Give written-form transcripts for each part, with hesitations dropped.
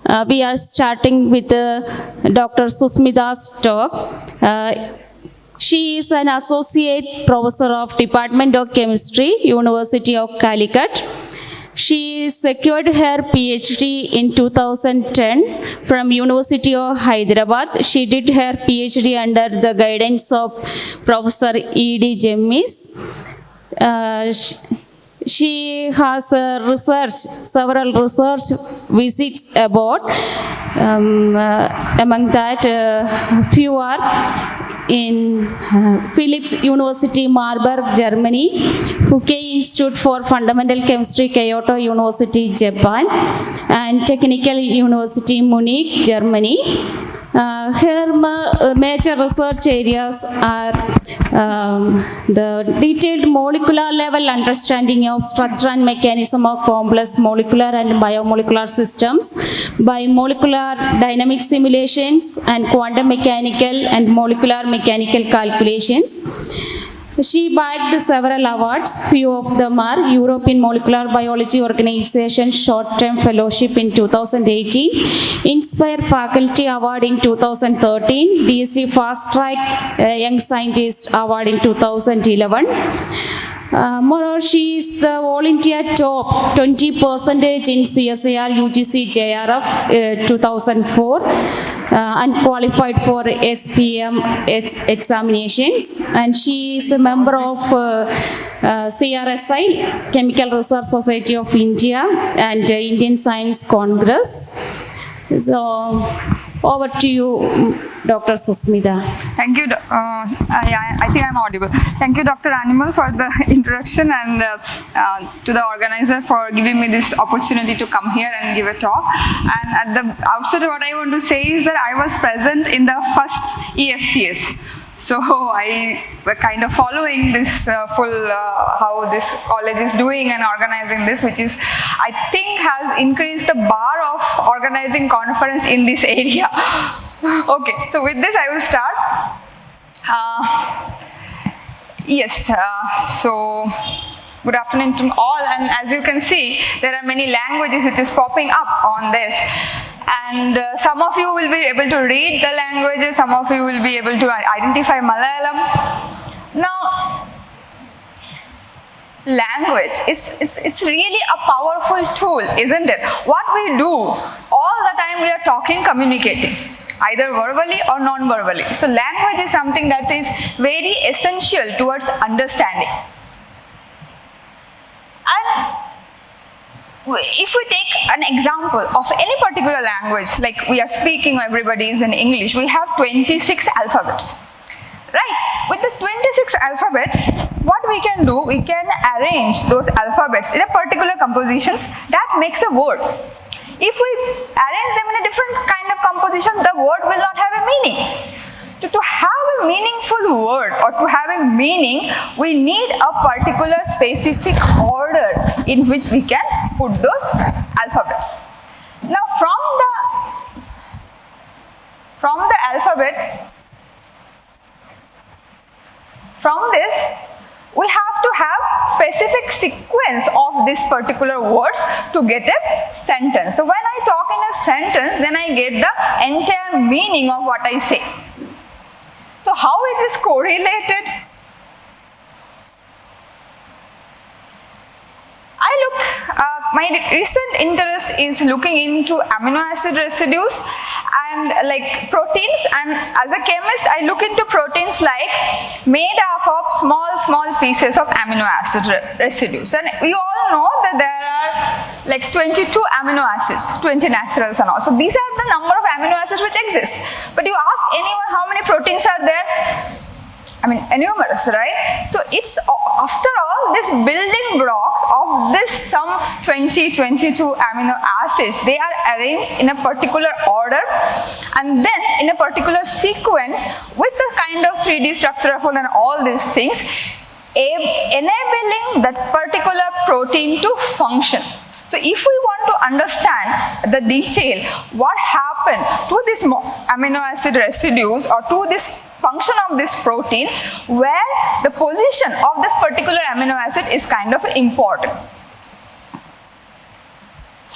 We are starting with Dr. Susmita's talk. She is an associate professor of Department of Chemistry, University of Calicut. She secured her PhD in 2010 from University of Hyderabad. She did her PhD under the guidance of Professor E.D. Jemmis. She has several research visits abroad. Among that, few are in Philips University, Marburg, Germany, Fouquet Institute for Fundamental Chemistry, Kyoto University, Japan, and Technical University, Munich, Germany. Her major research areas are the detailed molecular level understanding of structure and mechanism of complex molecular and biomolecular systems by molecular dynamic simulations and quantum mechanical and molecular mechanical calculations. She bagged several awards. Few of them are European Molecular Biology Organization Short-Term Fellowship in 2018, Inspire Faculty Award in 2013, DSC Fast Track Young Scientist Award in 2011. Moreover, she is the All India top 20% in CSIR UGC JRF 2004 and qualified for SPM examinations. And she is a member of CRSI, Chemical Research Society of India, and Indian Science Congress. So, over to you, Dr. Susmita. Thank you. I think I'm audible. Thank you, Dr. Animal, for the introduction, and to the organizer for giving me this opportunity to come here and give a talk. And at the outset, what I want to say is that I was present in the first EFCS. So I were kind of following this how this college is doing and organizing this, which is, I think, has increased the bar of organizing conference in this area. Okay, so with this I will start. So good afternoon to all, and as you can see, there are many languages which is popping up on this. And some of you will be able to read the languages, some of you will be able to identify Malayalam. Now, language it's really a powerful tool, isn't it? What we do all the time, we are talking, communicating, either verbally or non-verbally. So language is something that is very essential towards understanding. And if we take an example of any particular language, like we are speaking, everybody is in English, we have 26 alphabets, right? With the 26 alphabets, what we can do, we can arrange those alphabets in a particular compositions that makes a word. If we arrange them in a different kind of composition, the word will not have a meaning. To have a meaningful word or to have a meaning, we need a particular specific order in which we can put those alphabets. Now from the alphabets, from this, we have to have specific sequence of this particular words to get a sentence. So when I talk in a sentence, then I get the entire meaning of what I say. So how it is correlated? My recent interest is looking into amino acid residues and like proteins, and as a chemist I look into proteins like made up of small pieces of amino acid residues. And you all know that there are like 22 amino acids, 20 naturals and all. So these are the number of amino acids which exist. But you ask anyone how many proteins are there? I mean, numerous, right? So it's, after all, this building blocks of this some 22 amino acids, they are arranged in a particular order and then in a particular sequence with the kind of 3D structure and all these things, enabling that particular protein to function. So if we want to understand the detail, what happened to these amino acid residues or to this function of this protein, where the position of this particular amino acid is kind of important.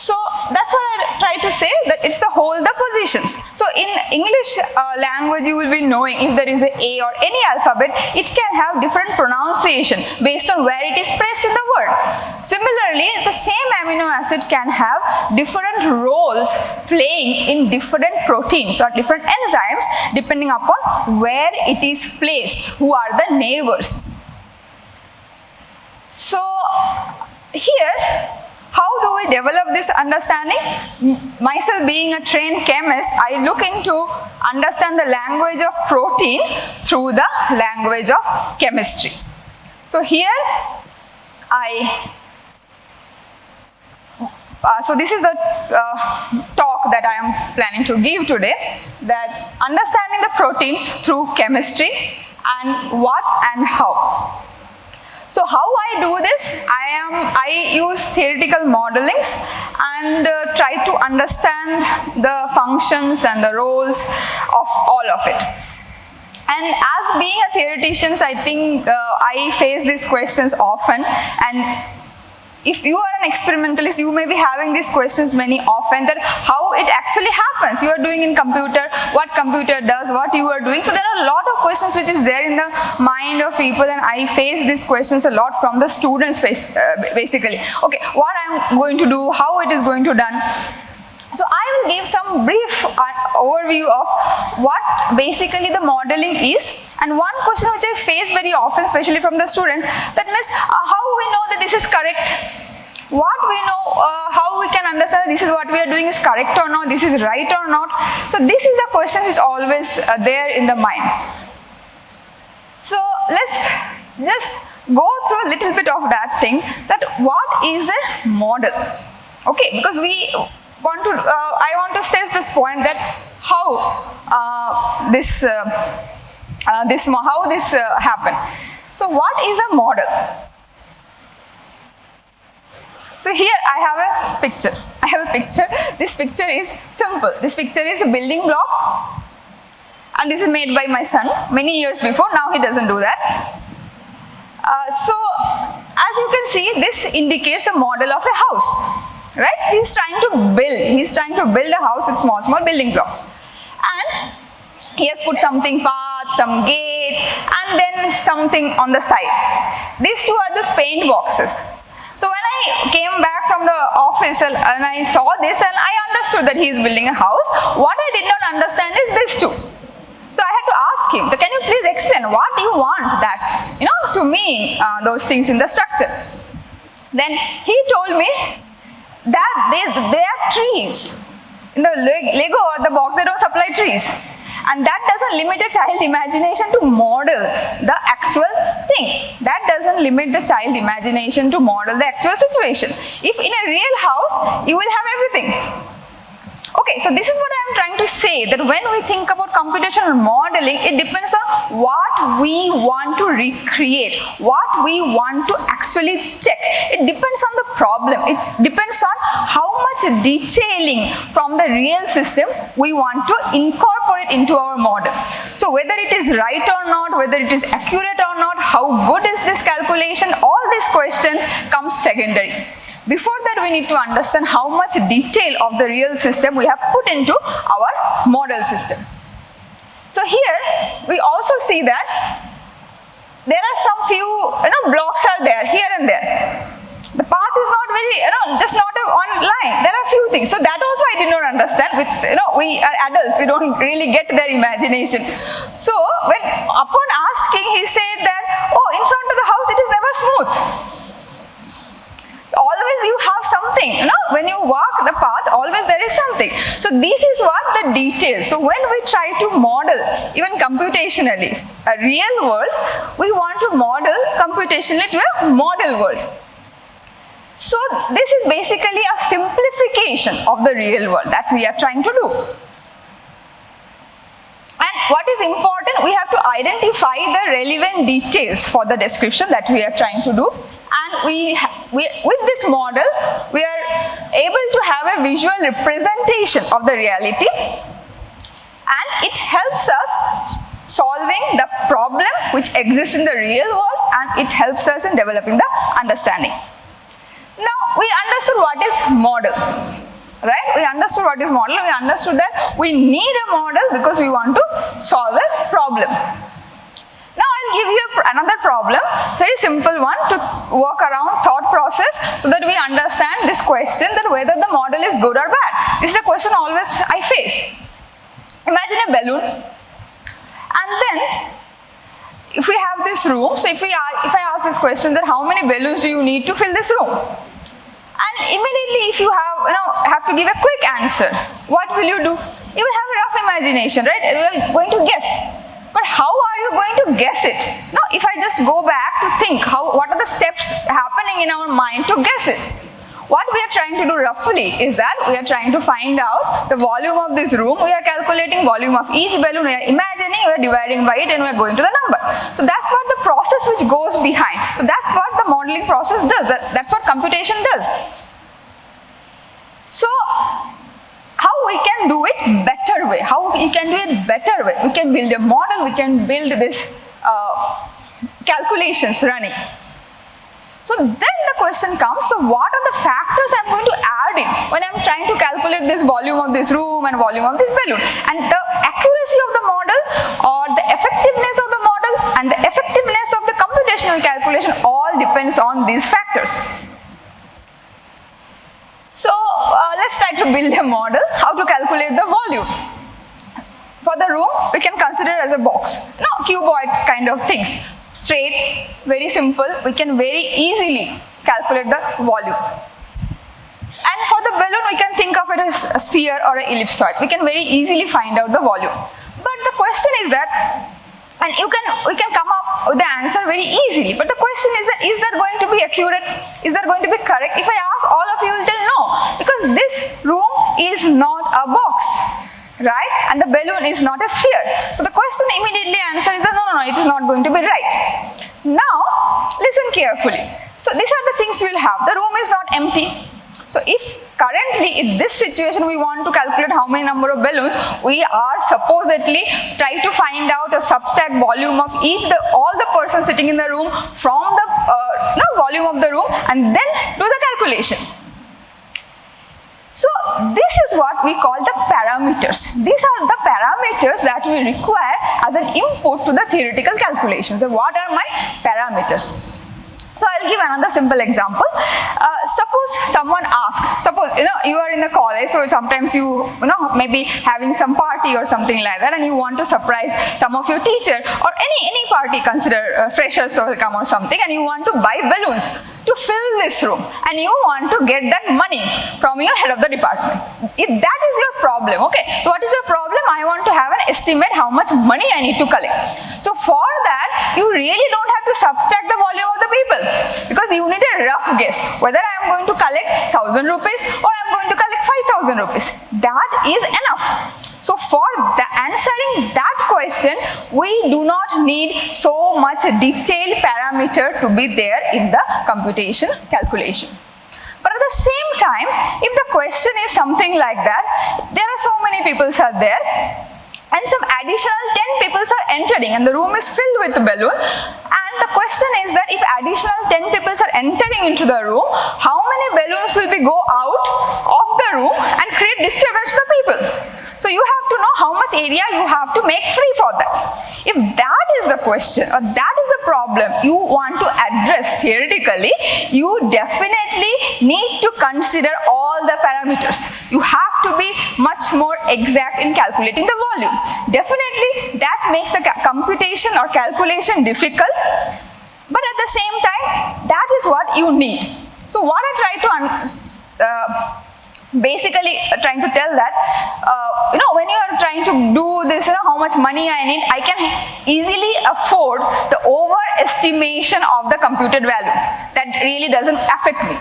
So that's what I try to say, that it's the hold the positions. So in English language, you will be knowing if there is a or any alphabet, it can have different pronunciation based on where it is placed in the word. Similarly, the same amino acid can have different roles playing in different proteins or different enzymes depending upon where it is placed, who are the neighbors. So here, how do we develop this understanding? Myself being a trained chemist, I look into understand the language of protein through the language of chemistry. So here so this is the talk that I am planning to give today, that understanding the proteins through chemistry and what and how. So how I do this, I use theoretical modelings and try to understand the functions and the roles of all of it. And as being a theoretician, I think I face these questions often, and if you are an experimentalist, you may be having these questions many often, that how it actually happens. You are doing in computer, what computer does, what you are doing. So there are a lot of questions which is there in the mind of people, and I face these questions a lot from the students basically. Okay, what I am going to do, how it is going to done. So I will give some brief overview of what basically the modeling is. And one question which I face very often, especially from the students, that means how we know that this is correct? What we know, how we can understand this is what we are doing is correct or not, this is right or not. So this is a question which is always there in the mind. So let's just go through a little bit of that thing, that what is a model? Okay, because I want to stress this point, that how this happened. So what is a model? So here I have a picture. This picture is simple. This picture is building blocks, and this is made by my son many years before. Now he doesn't do that. So as you can see, this indicates a model of a house. Right? He's trying to build a house with small building blocks. And he has put something path, some gate, and then something on the side. These two are the paint boxes. So when I came back from the office and I saw this, and I understood that he is building a house, what I did not understand is this too. So I had to ask him, can you please explain what you want that, to mean those things in the structure. Then he told me that they are trees. In the Lego or the box, they don't supply trees. And that doesn't limit a child's imagination to model the actual thing. That doesn't limit the child's imagination to model the actual situation. If in a real house, you will have everything. Okay, so this is what I am trying to say, that when we think about computational modeling, it depends on what we want to recreate, what we want to actually check. It depends on the problem. It depends on how much detailing from the real system we want to incorporate into our model. So whether it is right or not, whether it is accurate or not, how good is this calculation, all these questions come secondary. Before that, we need to understand how much detail of the real system we have put into our model system. So here, we also see that there are some few blocks are there, here and there. The path is not very, just not on line. There are few things. So that also I did not understand. With we are adults, we don't really get their imagination. So when upon asking, he said that, oh, in front of the house it is never smooth. Always you have something, when you walk the path, always there is something. So this is what the details. So when we try to model, even computationally, a real world, we want to model computationally to a model world. So this is basically a simplification of the real world that we are trying to do. And what is important, we have to identify the relevant details for the description that we are trying to do. And with this model, we are able to have a visual representation of the reality, and it helps us solving the problem which exists in the real world, and it helps us in developing the understanding. Now, we understood what is model. right? We understood what is model. We understood that we need a model because we want to solve a problem. Now I'll give you another problem, very simple one to work around thought process so that we understand this question that whether the model is good or bad. This is a question always I face. Imagine a balloon, and then if we have this room, so if I ask this question that how many balloons do you need to fill this room? And immediately if you have to give a quick answer, what will you do? You will have a rough imagination, right? You are going to guess. But how are you going to guess it? Now, if I just go back to think, what are the steps happening in our mind to guess it? What we are trying to do roughly is that we are trying to find out the volume of this room. We are calculating volume of each balloon. We are imagining, we are dividing by it, and we are going to the number. So that's what the process which goes behind. So that's what the modeling process does. That's what computation does. So how we can do it better way? How we can do it better way? We can build a model. We can build this calculations running. So then the question comes, so what are the factors I'm going to add in when I'm trying to calculate this volume of this room and volume of this balloon? And the accuracy of the model or the effectiveness of the model and the effectiveness of the computational calculation all depends on these factors. So let's try to build a model, how to calculate the volume. For the room, we can consider as a box, cuboid kind of things. Straight, very simple, we can very easily calculate the volume. And for the balloon, we can think of it as a sphere or an ellipsoid. We can very easily find out the volume. But the question is that, and we can come up with the answer very easily. But the question is that going to be accurate? Is that going to be correct? If I ask, all of you will tell no, because this room is not a box, right? And the balloon is not a sphere. So the question immediately answer is that no, it is not going to be right. Now, listen carefully. So these are the things we will have. The room is not empty. So if currently in this situation we want to calculate how many number of balloons, we are supposedly trying to find out a subtract volume of all the persons sitting in the room from the volume of the room and then do the calculation. So this is what we call the parameters. These are the parameters that we require as an input to the theoretical calculations. So what are my parameters? So I'll give another simple example. Suppose someone asks, you are in a college, so sometimes you maybe having some party or something like that, and you want to surprise some of your teacher or any party, consider freshers will come or something, and you want to buy balloons to fill this room, and you want to get that money from your head of the department. That is your problem, okay? So what is your problem? I want to have an estimate how much money I need to collect. So for that, you really don't have to subtract the volume of the people, because you need a rough guess whether I am going to collect 1,000 rupees or I am going to collect 5,000 rupees. That is enough. So for answering that question, we do not need so much detailed parameter to be there in the computation calculation. But at the same time, if the question is something like that, there are so many people are there, and some additional 10 people are entering, and the room is filled with balloon. And the question is that if additional 10 people are entering into the room, how many balloons will go out of the room and create disturbance to the people? So you have to know how much area you have to make free for that. If that is the question, or that is the problem you want to address theoretically, you definitely need to consider all the parameters. You have to be much more exact in calculating the volume. Definitely that makes the computation or calculation difficult, but at the same time, that is what you need. So what I try to basically trying to tell that, when you are trying to do this, how much money I need, I can easily afford the overestimation of the computed value. That really doesn't affect me.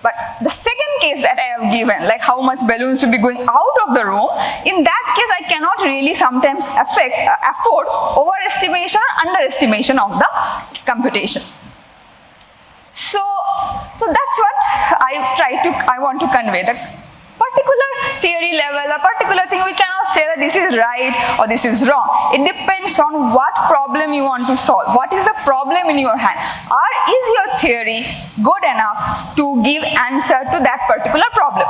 But the second case that I have given, like how much balloons will be going out of the room, in that case I cannot really sometimes afford overestimation or underestimation of the computation. So that's what I want to convey. The particular theory level or particular thing, we cannot say that this is right or this is wrong. It depends on what problem you want to solve. What is the problem in your hand? Or is your theory good enough to give answer to that particular problem?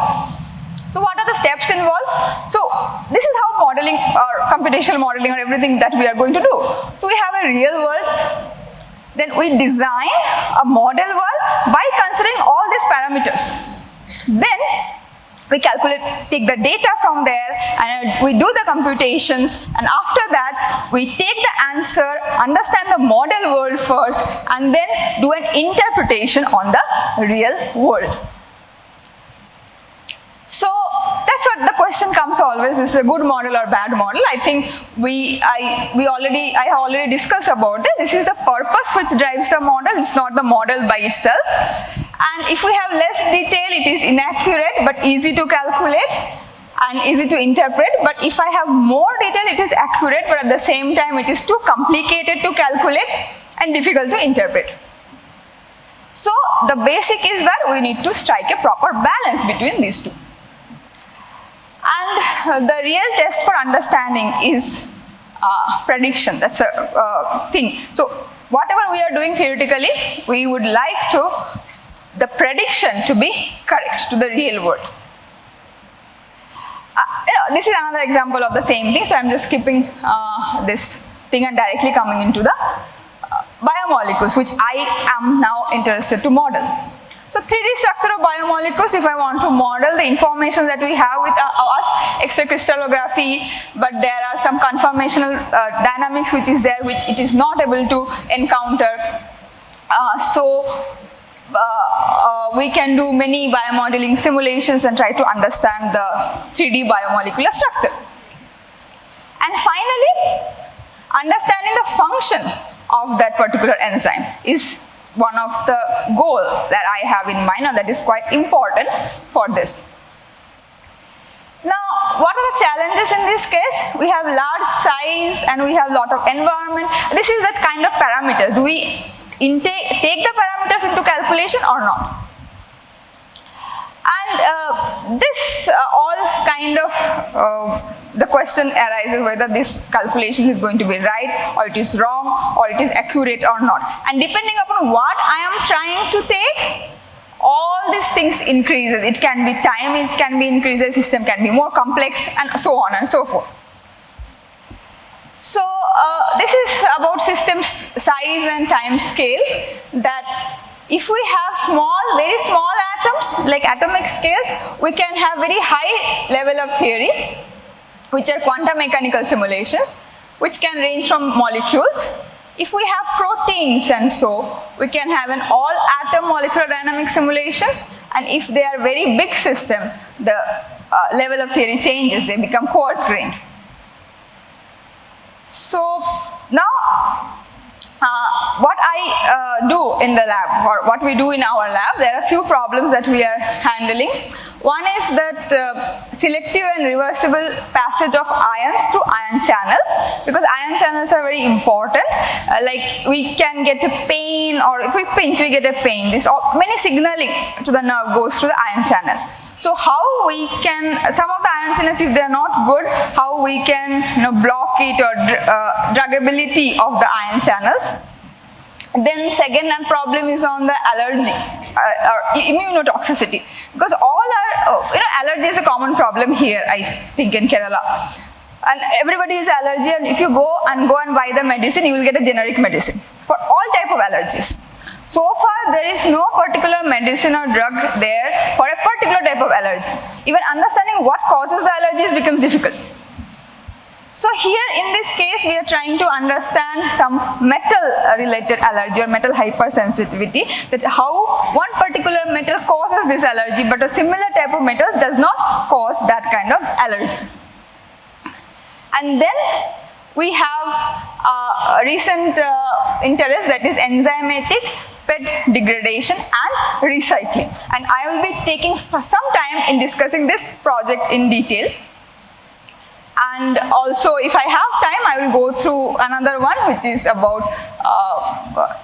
So what are the steps involved? So this is how modeling or computational modeling or everything that we are going to do. So we have a real world, then we design a model world by considering all these parameters. Then we calculate, take the data from there and we do the computations, and after that we take the answer, understand the model world first, and then do an interpretation on the real world. So that's what the question comes always, is a good model or bad model. I think I have already discussed about it. This is the purpose which drives the model, it's not the model by itself. And if we have less detail, it is inaccurate but easy to calculate and easy to interpret. But if I have more detail, it is accurate, but at the same time it is too complicated to calculate and difficult to interpret. So the basic is that we need to strike a proper balance between these two. And the real test for understanding is prediction. That's a thing. So whatever we are doing theoretically, we would like the prediction to be correct to the real world. This is another example of the same thing. So I'm just skipping this thing and directly coming into the biomolecules, which I am now interested to model. So 3D structure of biomolecules, if I want to model the information that we have with us, X-ray crystallography, but there are some conformational dynamics which is there, which it is not able to encounter. We can do many biomodeling simulations and try to understand the 3D biomolecular structure. And finally, understanding the function of that particular enzyme is one of the goals that I have in mind, and that is quite important for this. Now, what are the challenges in this case? We have large size and we have lot of environment. This is that kind of parameters. Do we take the parameters into calculation or not? And this all kind of the question arises whether this calculation is going to be right or it is wrong or it is accurate or not. And depending upon what I am trying to take, all these things increases. It can be time, it can be increases, system can be more complex, and so on and so forth. So this is about systems size and time scale, that if we have very small atoms, like atomic scales, we can have very high level of theory, which are quantum mechanical simulations, which can range from molecules. If we have proteins and so, we can have an all atom molecular dynamic simulations, and if they are very big system, the level of theory changes, they become coarse grained. So now, what I do in the lab, or what we do in our lab, there are a few problems that we are handling. One is that selective and reversible passage of ions through ion channel, because ion channels are very important. Like we can get a pain, or if we pinch, we get a pain. Many signaling to the nerve goes through the ion channel. So how we can, some of the ion channels, if they are not good, how we can block it, or druggability of the ion channels. Then second problem is on the allergy or immunotoxicity, because all our allergy is a common problem here, I think, in Kerala, and everybody is allergy, and if you go and buy the medicine, you will get a generic medicine for all type of allergies. So far there is no particular medicine or drug there for a particular type of allergy. Even understanding what causes the allergies becomes difficult. So here in this case, we are trying to understand some metal related allergy or metal hypersensitivity, that how one particular metal causes this allergy, but a similar type of metal does not cause that kind of allergy. And then we have a recent interest, that is enzymatic PET degradation and recycling. And I will be taking some time in discussing this project in detail. And also, if I have time, I will go through another one, which is about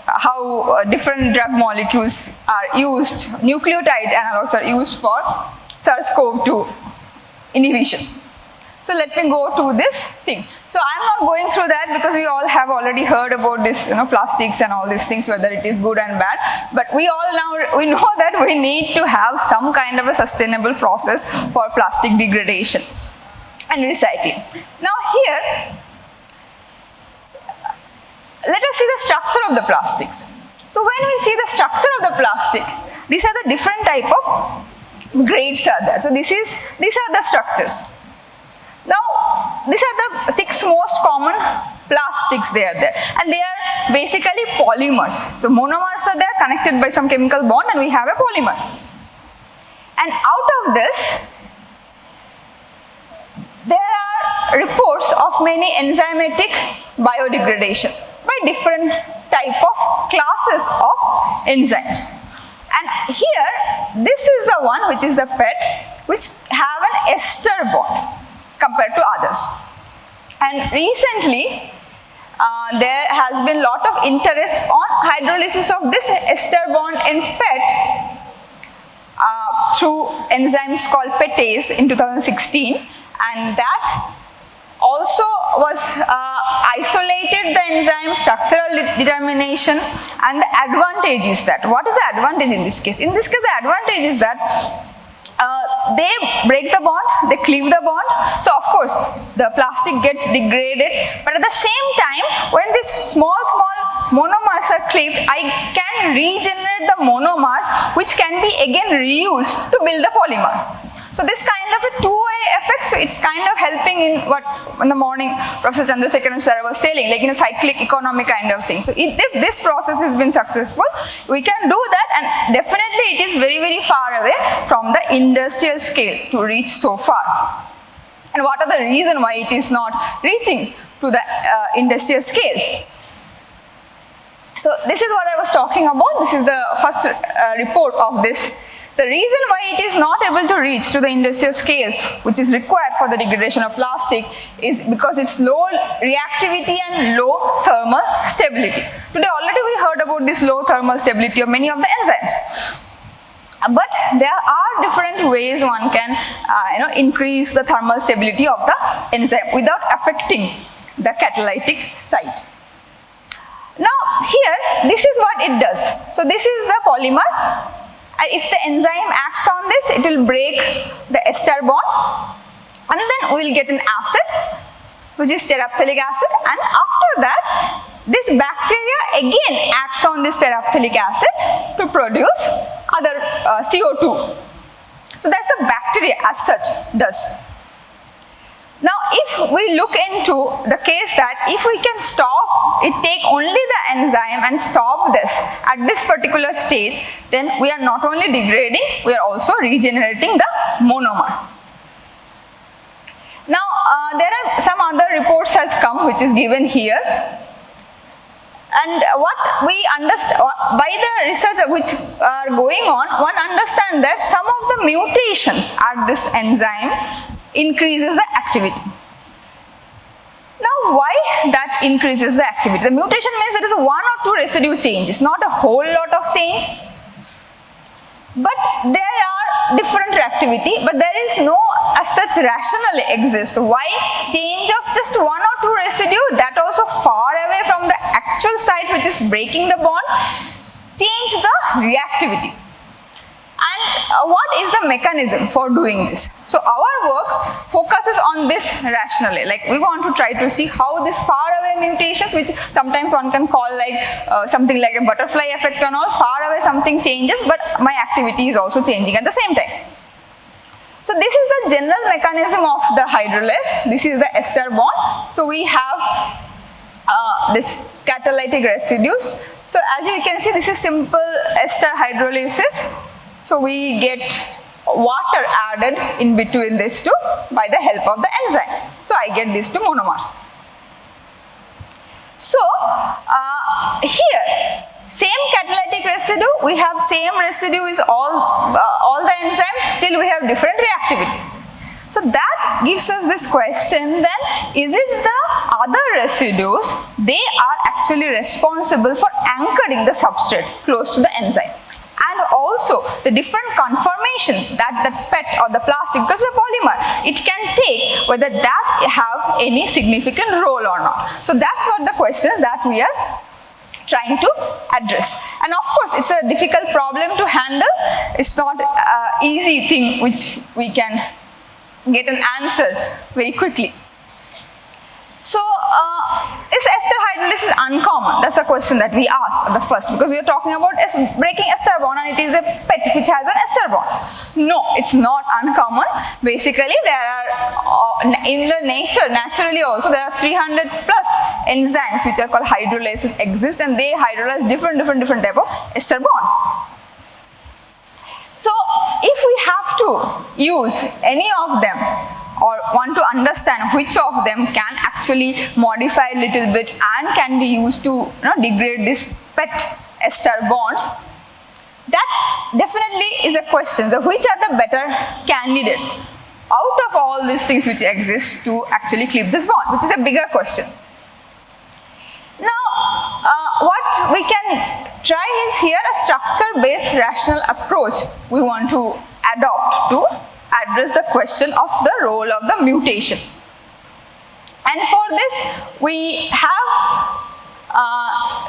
how different drug molecules are used, nucleotide analogs are used for SARS-CoV-2 inhibition. So let me go to this thing. So I'm not going through that because we all have already heard about this, plastics and all these things, whether it is good and bad. But we know that we need to have some kind of a sustainable process for plastic degradation and recycling. Now here, let us see the structure of the plastics. So when we see the structure of the plastic, these are the different type of grades are there. So these are the structures. Now, these are the 6 most common plastics they are there, and they are basically polymers. The monomers are there connected by some chemical bond, and we have a polymer. And out of this, there are reports of many enzymatic biodegradation by different type of classes of enzymes. And here, this is the one which is the PET, which have an ester bond compared to others. And recently, there has been lot of interest on hydrolysis of this ester bond in PET through enzymes called PETase in 2016, and that also was isolated the enzyme structural determination and the advantage is that. What is the advantage in this case? In this case, the advantage is that they break the bond, they cleave the bond, so of course the plastic gets degraded, but at the same time when these small monomers are cleaved, I can regenerate the monomers which can be again reused to build the polymer. So this kind of a two-way effect, so it's kind of helping in what in the morning Professor Chandrasekharan sir was telling, like in a cyclic economy kind of thing. So if this process has been successful, we can do that, and definitely it is very, very far away from the industrial scale to reach so far. And what are the reason why it is not reaching to the industrial scales? So this is what I was talking about. This is the first report of this. The reason why it is not able to reach to the industrial scales, which is required for the degradation of plastic, is because it's low reactivity and low thermal stability. Today already we heard about this low thermal stability of many of the enzymes. But there are different ways one can increase the thermal stability of the enzyme without affecting the catalytic site. Now here, this is what it does. So this is the polymer. And if the enzyme acts on this, it will break the ester bond, and then we will get an acid, which is terephthalic acid, and after that, this bacteria again acts on this terephthalic acid to produce other CO2. So that's the bacteria as such does. Now, if we look into the case that if we can stop it, take only the enzyme and stop this at this particular stage, then we are not only degrading, we are also regenerating the monomer. Now, there are some other reports has come which is given here. And what we understand by the research which are going on, one understands that some of the mutations at this enzyme increases the activity. Now, why that increases the activity? The mutation means there is a 1 or 2 residue changes, not a whole lot of change. But there are different reactivity, but there is no as such rationale exist. Why change of just 1 or 2 residue, that also far away from the actual site which is breaking the bond, change the reactivity. And what is the mechanism for doing this? So our work focuses on this rationale. Like we want to try to see how this far away mutations, which sometimes one can call like something like a butterfly effect and all, far away something changes, but my activity is also changing at the same time. So this is the general mechanism of the hydrolase. This is the ester bond. So we have this catalytic residues. So as you can see, this is simple ester hydrolysis. So we get water added in between these two by the help of the enzyme. So I get these two monomers. So here, same catalytic residue, we have same residue is all the enzymes, still we have different reactivity. So that gives us this question then, is it the other residues, they are actually responsible for anchoring the substrate close to the enzyme. And also the different conformations that the PET or the plastic, because the polymer, it can take, whether that have any significant role or not. So that's what the questions that we are trying to address. And of course, it's a difficult problem to handle. It's not an easy thing which we can get an answer very quickly. So, is ester hydrolysis uncommon? That's a question that we asked at the first, because we are talking about breaking ester bond and it is a PET which has an ester bond. No, it's not uncommon. Basically, there are, in the nature, naturally also, there are 300 plus enzymes which are called hydrolysis exist, and they hydrolyze different type of ester bonds. So, if we have to use any of them, or want to understand which of them can actually modify a little bit and can be used to degrade this PET ester bonds, that definitely is a question. So which are the better candidates out of all these things which exist to actually clip this bond, which is a bigger question. Now, what we can try is here a structure-based rational approach we want to adopt to address the question of the role of the mutation. And for this, we have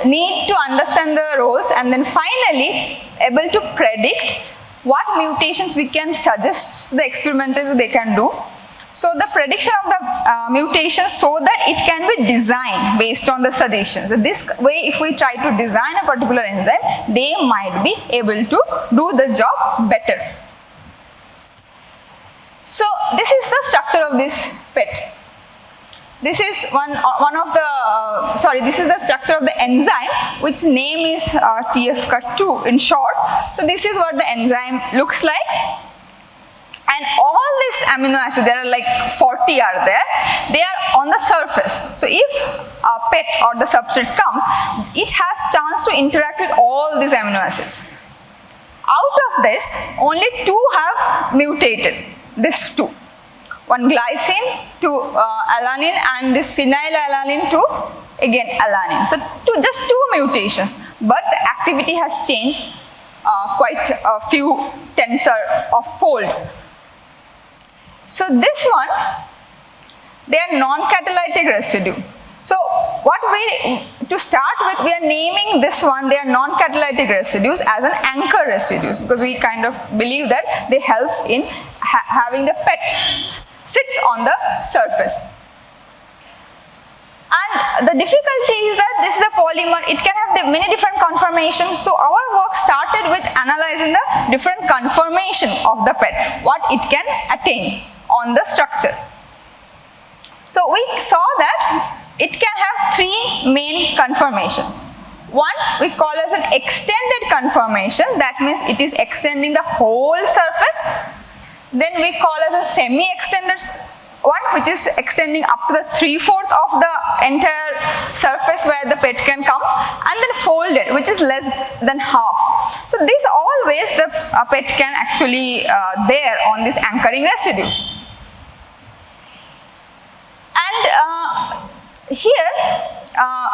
need to understand the roles and then finally able to predict what mutations we can suggest to the experimenters they can do. So the prediction of the mutations so that it can be designed based on the suggestions. So this way, if we try to design a particular enzyme, they might be able to do the job better. So this is the structure of this PET. This is this is the structure of the enzyme, which name is TFCut2 in short. So this is what the enzyme looks like. And all these amino acids, there are like 40 are there, they are on the surface. So if a PET or the substrate comes, it has chance to interact with all these amino acids. Out of this, only 2 have mutated. This 2, one glycine to alanine and this phenylalanine to again alanine. So just 2 mutations, but the activity has changed quite a few tens of fold. So this one, they are non-catalytic residue. So what to start with, we are naming this one, they are non-catalytic residues as an anchor residues, because we kind of believe that they helps in having the PET sits on the surface. And the difficulty is that this is a polymer, it can have many different conformations. So our work started with analyzing the different conformation of the PET, what it can attain on the structure. So we saw that it can have 3 main conformations. One we call as an extended conformation, that means it is extending the whole surface. Then we call as a semi-extended one, which is extending up to the 3/4 of the entire surface where the PET can come, and then folded, which is less than half. So these always the PET can actually there on these anchoring residues. And here,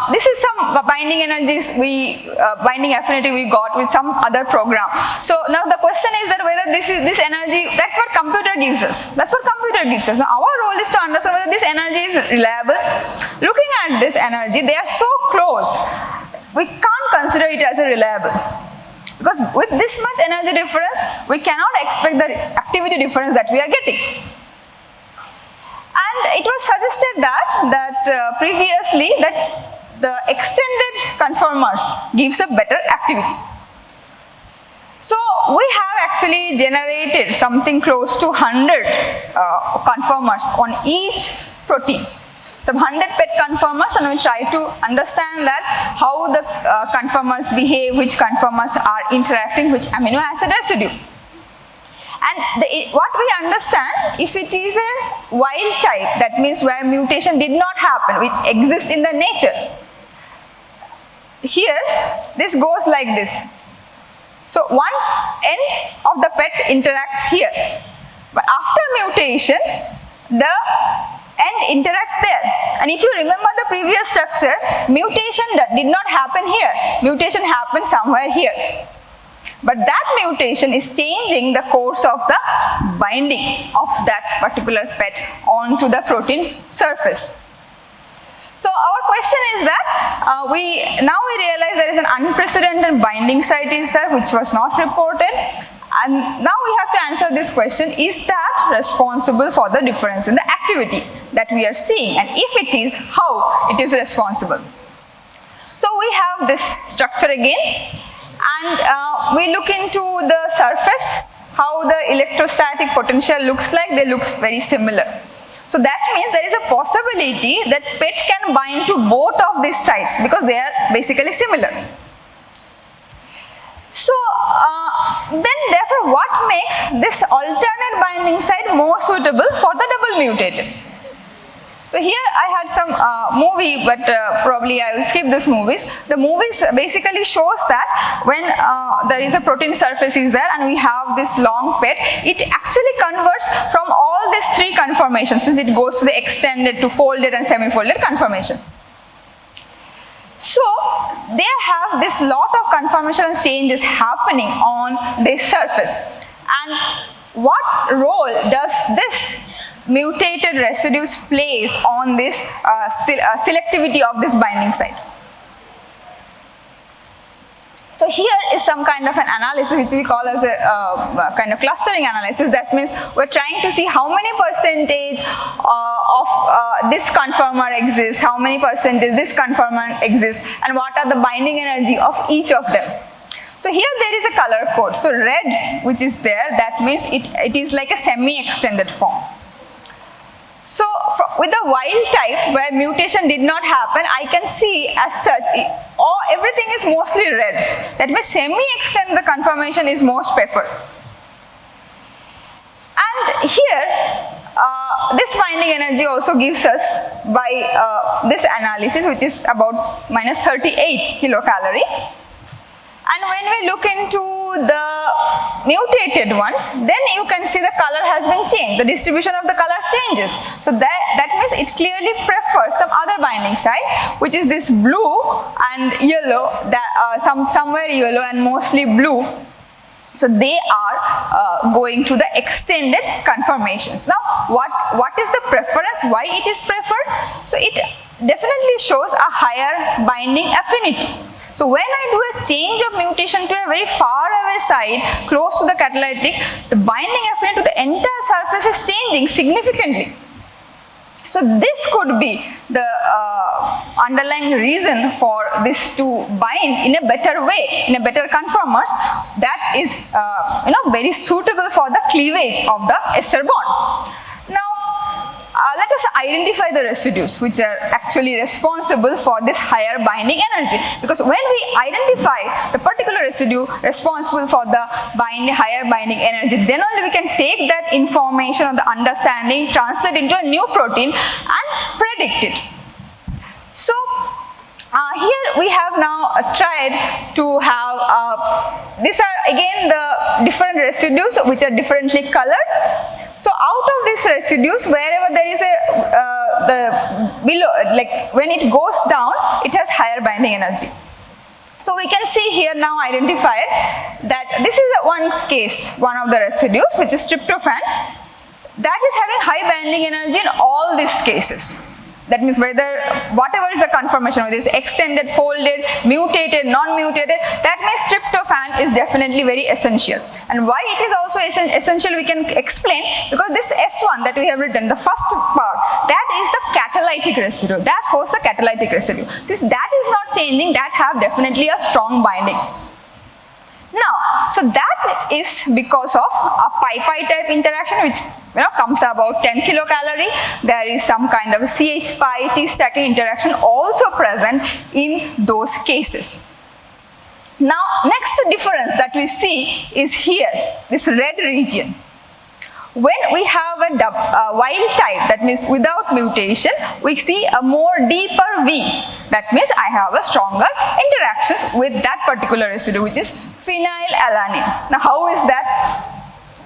this is some binding energies binding affinity we got with some other program. So now the question is that whether this energy, that's what computer gives us. That's what computer gives us. Now our role is to understand whether this energy is reliable. Looking at this energy, they are so close, we can't consider it as a reliable. Because with this much energy difference, we cannot expect the activity difference that we are getting. And it was suggested that previously that the extended conformers gives a better activity. So we have actually generated something close to 100 conformers on each proteins. So 100 PET conformers, and we try to understand that how the conformers behave, which conformers are interacting with amino acid residue. And what we understand, if it is a wild type, that means where mutation did not happen, which exists in the nature. Here, this goes like this. So once end of the PET interacts here, but after mutation, the end interacts there. And if you remember the previous structure, mutation did not happen here. Mutation happened somewhere here. but that mutation is changing the course of the binding of that particular PET onto the protein surface. So our question is that we realize there is an unprecedented binding site is there which was not reported, and now we have to answer this question, is that responsible for the difference in the activity that we are seeing, and if it is, how it is responsible. So we have this structure again, and we look into the surface, how the electrostatic potential looks like. They look very similar. So that means there is a possibility that PET can bind to both of these sites because they are basically similar. So then therefore what makes this alternate binding site more suitable for the double mutated? So here I had some movie, but probably I will skip this movies. The movies basically shows that when there is a protein surface is there and we have this long PET, it actually converts from all these three conformations, means it goes to the extended to folded and semi-folded conformation. So they have this lot of conformational changes happening on this surface. And what role does this mutated residues plays on this selectivity of this binding site? So here is some kind of an analysis which we call as a kind of clustering analysis. That means we're trying to see how many percentage of this conformer exists, how many percentage this conformer exists, and what are the binding energy of each of them. So here there is a color code. So red which is there, that means it is like a semi-extended form. So with the wild type where mutation did not happen, I can see as such everything is mostly red. That means semi-extend the conformation is most preferred. And here this binding energy also gives us by this analysis, which is about minus 38 kilocalorie. And when we look into the mutated ones, then you can see the color has been changed. The distribution of the color changes. So that means it clearly prefers some other binding site, which is this blue and yellow, somewhere yellow and mostly blue. So they are going to the extended conformations. Now, what is the preference? Why it is preferred? So it definitely shows a higher binding affinity. So when I do a change of mutation to a very far away site close to the catalytic, the binding affinity to the entire surface is changing significantly. So this could be the underlying reason for this to bind in a better way, in a better conformers that is very suitable for the cleavage of the ester bond. Now let us identify the residues which are actually responsible for this higher binding energy, because when we identify the particular residue responsible for the higher binding energy, then only we can take that information of the understanding, translate into a new protein and predict it. So here we have now tried to have, these are again the different residues which are differently colored. So out of these residues, wherever there is below, like when it goes down, it has higher binding energy. So we can see here now identified that this is one case, one of the residues, which is tryptophan, that is having high binding energy in all these cases. That means whatever is the conformation, whether it's extended, folded, mutated, non-mutated, that means tryptophan is definitely very essential. And why it is also essential we can explain, because this S1 that we have written, the first part, that is the catalytic residue, that holds the catalytic residue. Since that is not changing, that have definitely a strong binding. Now, so that is because of a pi-pi type interaction which comes about 10 kilocalorie. There is some kind of a CH-pi T stacking interaction also present in those cases. Now, next difference that we see is here, this red region. When we have a wild type, that means without mutation, we see a more deeper V. That means I have a stronger interactions with that particular residue, which is phenylalanine. Now, how is that?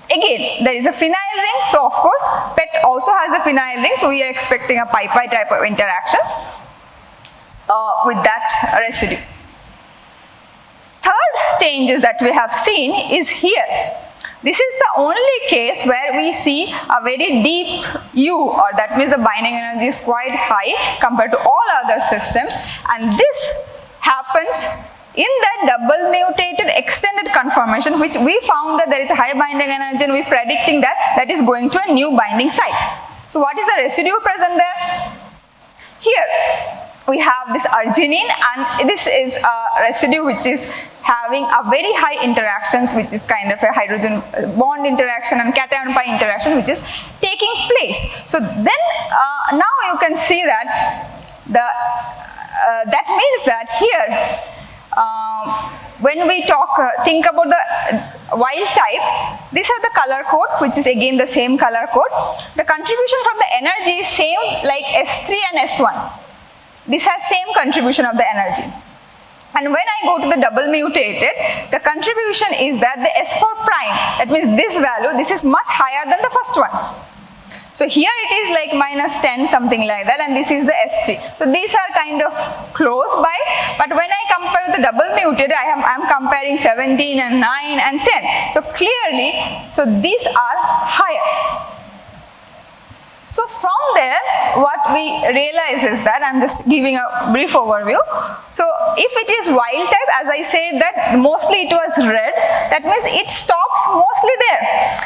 Again, there is a phenyl ring, so of course, PET also has a phenyl ring, so we are expecting a pi-pi type of interactions with that residue. Third changes that we have seen is here. This is the only case where we see a very deep U, or that means the binding energy is quite high compared to all other systems, and this happens in that double mutated extended conformation, which we found that there is a high binding energy and we are predicting that that is going to a new binding site. So what is the residue present there? Here we have this arginine, and this is a residue which is having a very high interactions, which is kind of a hydrogen bond interaction and cation pi interaction which is taking place. So then now you can see that that means that here when we think about the wild type, these are the color code, which is again the same color code. The contribution from the energy is same like S3 and S1. This has same contribution of the energy. And when I go to the double mutated, the contribution is that the S4 prime, that means this value, this is much higher than the first one. So here it is like -10, something like that, and this is the S3. So these are kind of close by, but when I compare the double mutated, I am comparing 17 and 9 and 10. So clearly, so these are higher. So from there, what we realize is that, I'm just giving a brief overview. So if it is wild type, as I said that mostly it was red, that means it stops mostly there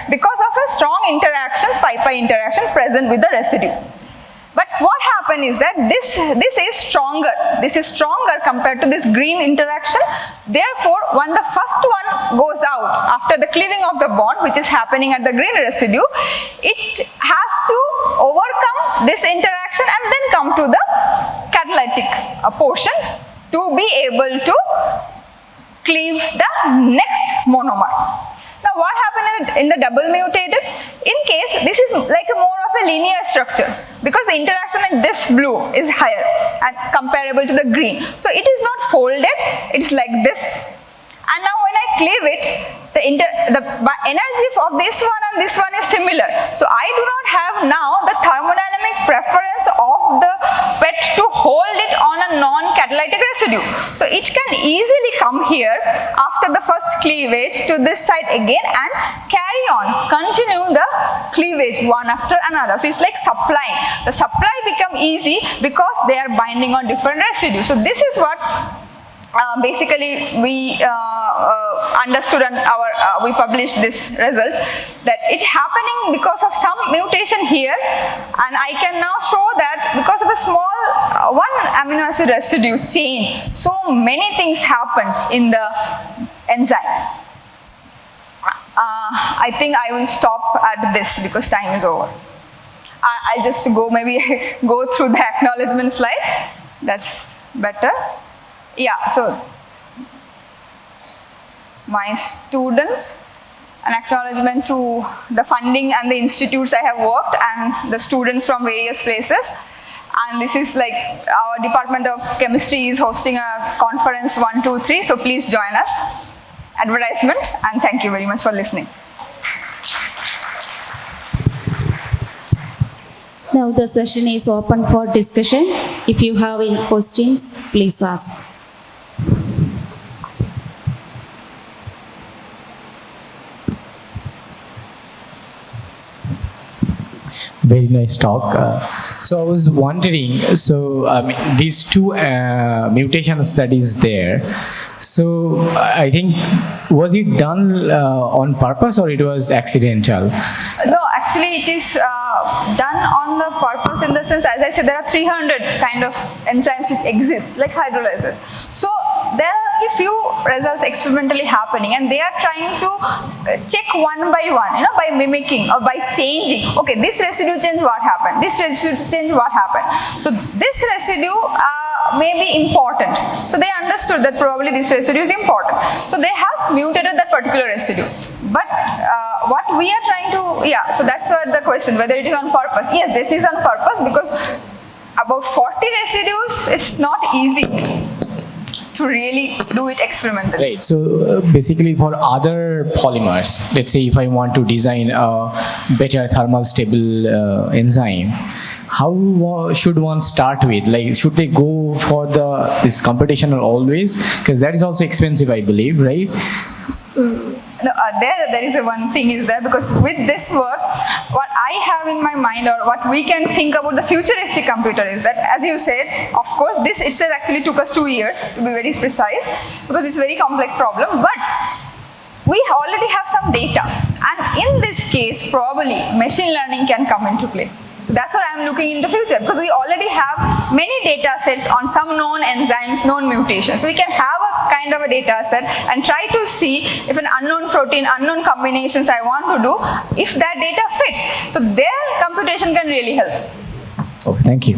because of a strong interactions, pi-pi interaction present with the residue. But what happened is that this is stronger. This is stronger compared to this green interaction. Therefore, when the first one goes out after the cleaving of the bond, which is happening at the green residue, it has to overcome this interaction and then come to the catalytic portion to be able to cleave the next monomer. Now what happened in the double mutated? In case this is like a more of a linear structure because the interaction in this blue is higher and comparable to the green. So it is not folded, it's like this. And now when I cleave it, the energy of this one and this one is similar. So I do not have now the thermodynamic preference of the PET to hold it on a non-catalytic residue. So it can easily come here after the first cleavage to this side again and carry on, continue the cleavage one after another. So it's like supplying. The supply become easy because they are binding on different residues. So this is what basically we understood and we published this result, that it happening because of some mutation here, and I can now show that because of a small one amino acid residue change, so many things happens in the enzyme. I think I will stop at this because time is over. I'll just maybe go through the acknowledgement slide. That's better. Yeah, so my students, an acknowledgement to the funding and the institutes I have worked and the students from various places. And this is like our Department of Chemistry is hosting a conference 1, 2, 3. So please join us. Advertisement, and thank you very much for listening. Now the session is open for discussion. If you have any questions, please ask. Very nice talk. So I was wondering, so these two mutations that is there, so I think, was it done on purpose or it was accidental? No, actually it is done on the purpose, in the sense, as I said, there are 300 kind of enzymes which exist, like hydrolysis. So there are only few results experimentally happening, and they are trying to check one by one, by mimicking or by changing. Okay, this residue change, what happened? This residue change, what happened? So this residue may be important. So they understood that probably this residue is important. So they have mutated that particular residue. But what we are trying to, so that's the question, whether it is on purpose. Yes, this is on purpose because about 40 residues, it's not easy to really do it experimentally. Right, so basically for other polymers, let's say if I want to design a better thermal stable enzyme, how should one start with? Like, should they go for this computational always? Because that is also expensive, I believe, right? No, there is a one thing is there, because with this work, what I have in my mind, or what we can think about the futuristic computer, is that, as you said, of course, this itself actually took us 2 years to be very precise, because it's a very complex problem, but we already have some data, and in this case, probably machine learning can come into play. So that's what I'm looking in the future, because we already have many data sets on some known enzymes, known mutations. So we can have a kind of a data set and try to see if an unknown protein, unknown combinations I want to do, if that data fits. So their computation can really help. Oh, thank you.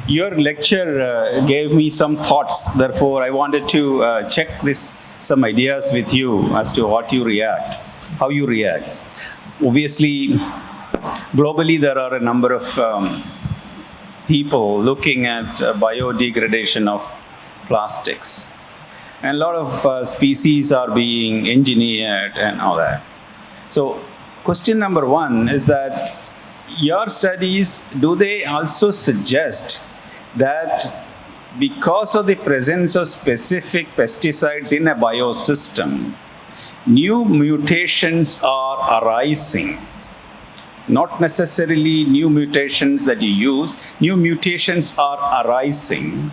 Your lecture gave me some thoughts. Therefore, I wanted to check some ideas with you as to what you react, how you react. Obviously, globally, there are a number of people looking at biodegradation of plastics. And a lot of species are being engineered and all that. So, question number one is that your studies, do they also suggest that because of the presence of specific pesticides in a biosystem, new mutations are arising? Not necessarily new mutations that you use, new mutations are arising.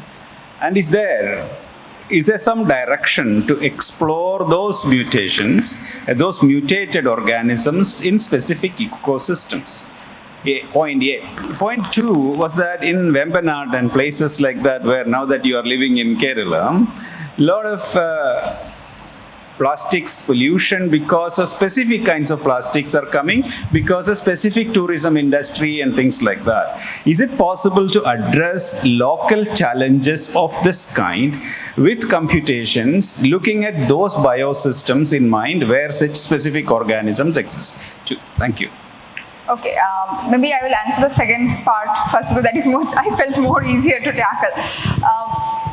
And is there some direction to explore those mutations, those mutated organisms in specific ecosystems? Point A. Point two was that in Vembanad and places like that, where now that you are living in Kerala, a lot of plastics pollution because of specific kinds of plastics are coming because of specific tourism industry and things like that. Is it possible to address local challenges of this kind with computations, looking at those biosystems in mind where such specific organisms exist? Thank you. Okay, maybe I will answer the second part first, because that is I felt more easier to tackle.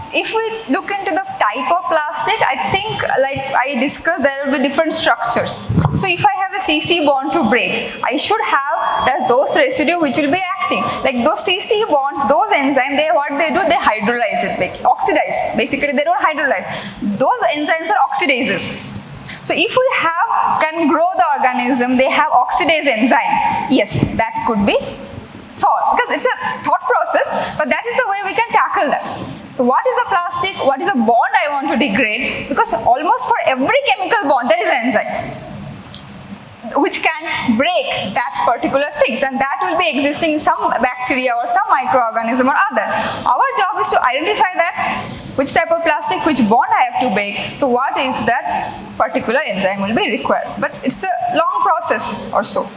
If we look into the type of plastics, I think, like I discussed, there will be different structures. So if I have a CC bond to break, I should have those residue which will be acting. Like those CC bonds, those enzymes, what they do, they hydrolyze it, like oxidize. Basically, they don't hydrolyze. Those enzymes are oxidazes. So if we can grow the organism, they have oxidase enzyme. Yes, that could be solved, because it's a thought process, but that is the way we can tackle that. So what is a plastic? What is a bond I want to degrade? Because almost for every chemical bond, there is an enzyme which can break that particular things, and that will be existing in some bacteria or some microorganism or other. Our job is to identify that, which type of plastic, which bond I have to break. So what is that particular enzyme will be required. But it's a long process or so.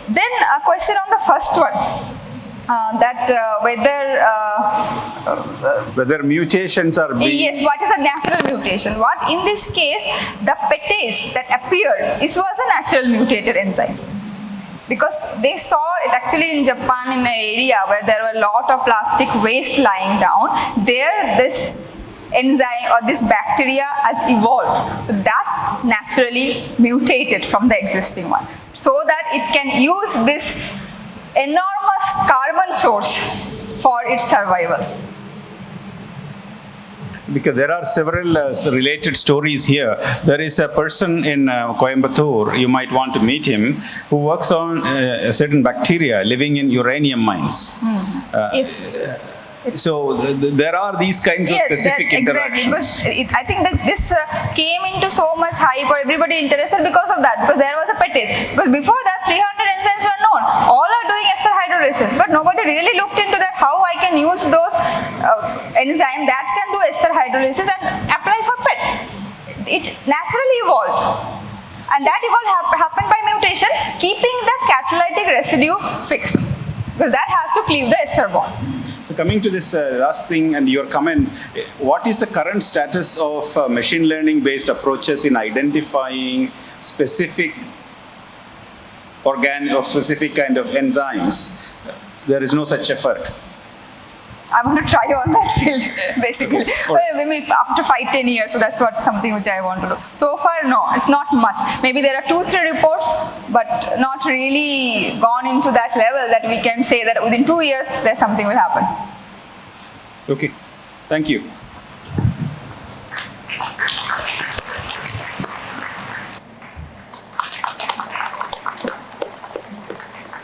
Then a question on the first one. Whether mutations are being... Yes, what is a natural mutation? What in this case, the PETase that appeared, it was a natural mutated enzyme. Because they saw it actually in Japan, in an area where there were a lot of plastic waste lying down. There, this enzyme or this bacteria has evolved. So that's naturally mutated from the existing one, so that it can use this enormous carbon source for its survival. Because there are several related stories here. There is a person in Coimbatore, you might want to meet him, who works on a certain bacteria living in uranium mines. Yes. So there are these kinds of specific interactions. Exactly, because I think that this came into so much hype, or everybody interested because of that, because there was a PETase. Because before that, 300 enzymes were known. All are doing ester hydrolysis, but nobody really looked into that, how I can use those enzymes that can do ester hydrolysis and apply for PET. It naturally evolved. And that happened by mutation, keeping the catalytic residue fixed, because that has to cleave the ester bond. So coming to this last thing and your comment, what is the current status of machine learning based approaches in identifying specific organic or specific kind of enzymes? There is no such effort. I want to try on that field, basically. Well, maybe after 5-10 years, so that's what something which I want to do. So far, no, it's not much. Maybe there are 2-3 reports, but not really gone into that level that we can say that within 2 years, there's something will happen. Okay, thank you.